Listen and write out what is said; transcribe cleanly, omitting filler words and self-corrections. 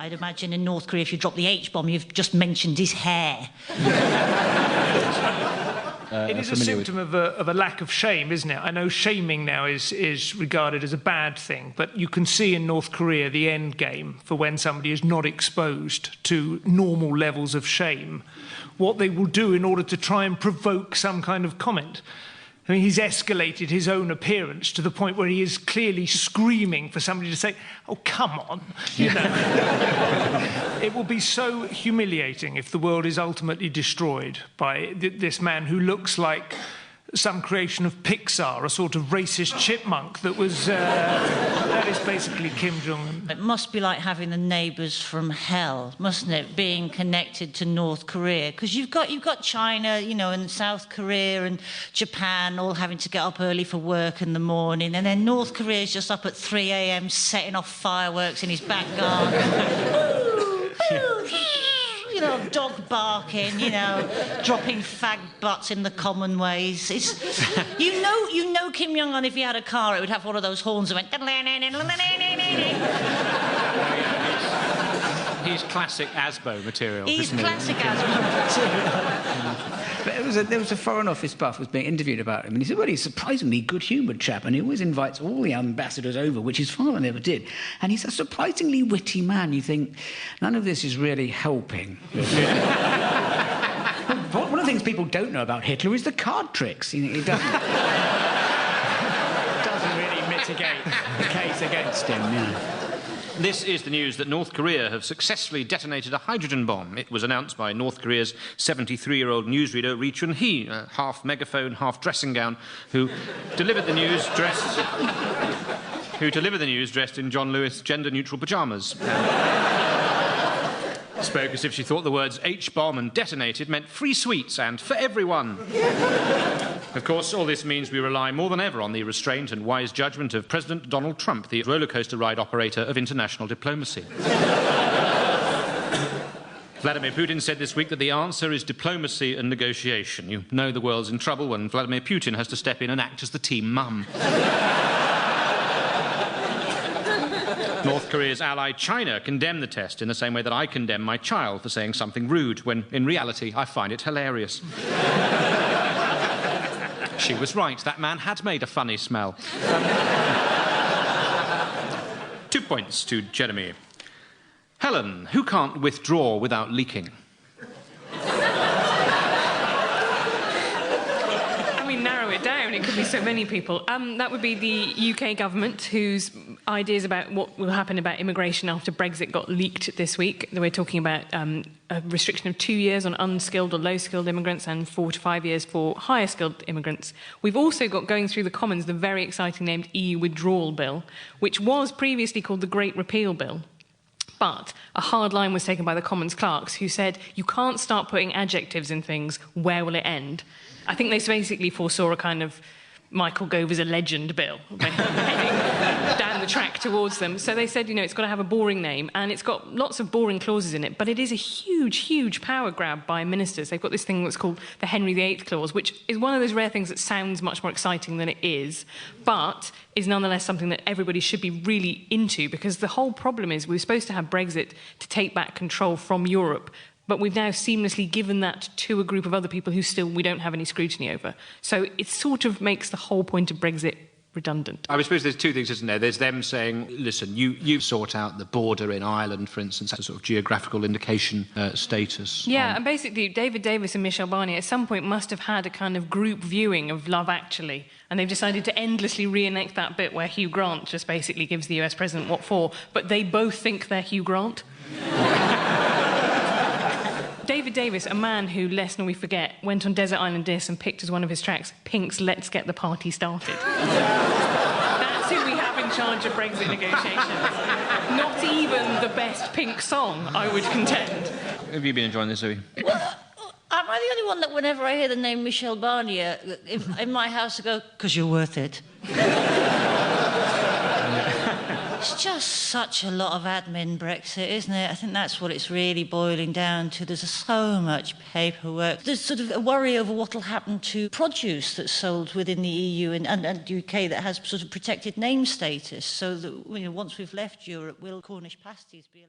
I'd imagine in North Korea, if you drop the H-bomb, you've just mentioned his hair. It is a symptom of a lack of shame, isn't it? I know shaming now is regarded as a bad thing, but you can see in North Korea the end game for when somebody is not exposed to normal levels of shame, what they will do in order to try and provoke some kind of comment. I mean, he's escalated his own appearance to the point where he is clearly screaming for somebody to say, "Oh, come on," you know. It will be so humiliating if the world is ultimately destroyed by this man who looks like some creation of Pixar, a sort of racist chipmunk that was... that is basically Kim Jong-un. It must be like having the neighbours from hell, mustn't it, being connected to North Korea? Because you've got China, you know, and South Korea and Japan all having to get up early for work in the morning, and then North Korea is just up at 3 a.m. setting off fireworks in his back garden. You know, dog barking, you know, dropping fag butts in the common ways. You know Kim Jong-un, if he had a car, it would have one of those horns that went... He's classic Asbo material, He's isn't he? classic Asbo material. But there was a Foreign Office buff was being interviewed about him, and he said, well, he's a surprisingly good-humoured chap, and he always invites all the ambassadors over, which his father never did. And he's a surprisingly witty man. You think, none of this is really helping. One of the things people don't know about Hitler is the card tricks. He doesn't really mitigate the case against him, yeah. This is the news that North Korea have successfully detonated a hydrogen bomb. It was announced by North Korea's 73-year-old newsreader Ri Chun-hee, half megaphone, half dressing gown, who delivered the news dressed in John Lewis gender-neutral pyjamas. Spoke as if she thought the words H-bomb and detonated meant free sweets and for everyone. Of course, all this means we rely more than ever on the restraint and wise judgment of President Donald Trump, the rollercoaster ride operator of international diplomacy. Vladimir Putin said this week that the answer is diplomacy and negotiation. You know the world's in trouble when Vladimir Putin has to step in and act as the team mum. North Korea's ally China condemned the test in the same way that I condemn my child for saying something rude, when in reality I find it hilarious. She was right, that man had made a funny smell. 2 points to Jeremy. Helen, who can't withdraw without leaking? Narrow it down, it could be so many people. That would be the UK government, whose ideas about what will happen about immigration after Brexit got leaked this week. We're talking about a restriction of 2 years on unskilled or low-skilled immigrants and 4 to 5 years for higher-skilled immigrants. We've also got going through the Commons the very exciting named EU Withdrawal Bill, which was previously called the Great Repeal Bill. But a hard line was taken by the Commons clerks, who said, you can't start putting adjectives in things, where will it end? I think they basically foresaw a kind of Michael Gove is a legend bill heading down the track towards them. So they said, you know, it's got to have a boring name, and it's got lots of boring clauses in it, but it is a huge, huge power grab by ministers. They've got this thing that's called the Henry VIII clause, which is one of those rare things that sounds much more exciting than it is, but is nonetheless something that everybody should be really into, because the whole problem is we're supposed to have Brexit to take back control from Europe, but we've now seamlessly given that to a group of other people who still we don't have any scrutiny over. So it sort of makes the whole point of Brexit redundant. I suppose there's two things, isn't there? There's them saying, listen, you sort out the border in Ireland, for instance, a sort of geographical indication status. Yeah, and basically David Davis and Michelle Barnier at some point must have had a kind of group viewing of Love Actually, and they've decided to endlessly reenact that bit where Hugh Grant just basically gives the US president what for, but they both think they're Hugh Grant. David Davis, a man who, lest we forget, went on Desert Island Discs and picked as one of his tracks Pink's Let's Get the Party Started. That's who we have in charge of Brexit negotiations. Not even the best Pink song, I would contend. Have you been enjoying this, Zoe? Well, am I the only one that whenever I hear the name Michelle Barnier, in my house I go, 'cause you're worth it? It's just such a lot of admin, Brexit, isn't it? I think that's what it's really boiling down to. There's so much paperwork. There's sort of a worry over what will happen to produce that's sold within the EU and UK that has sort of protected name status, so that, you know, once we've left Europe, will Cornish pasties be allowed?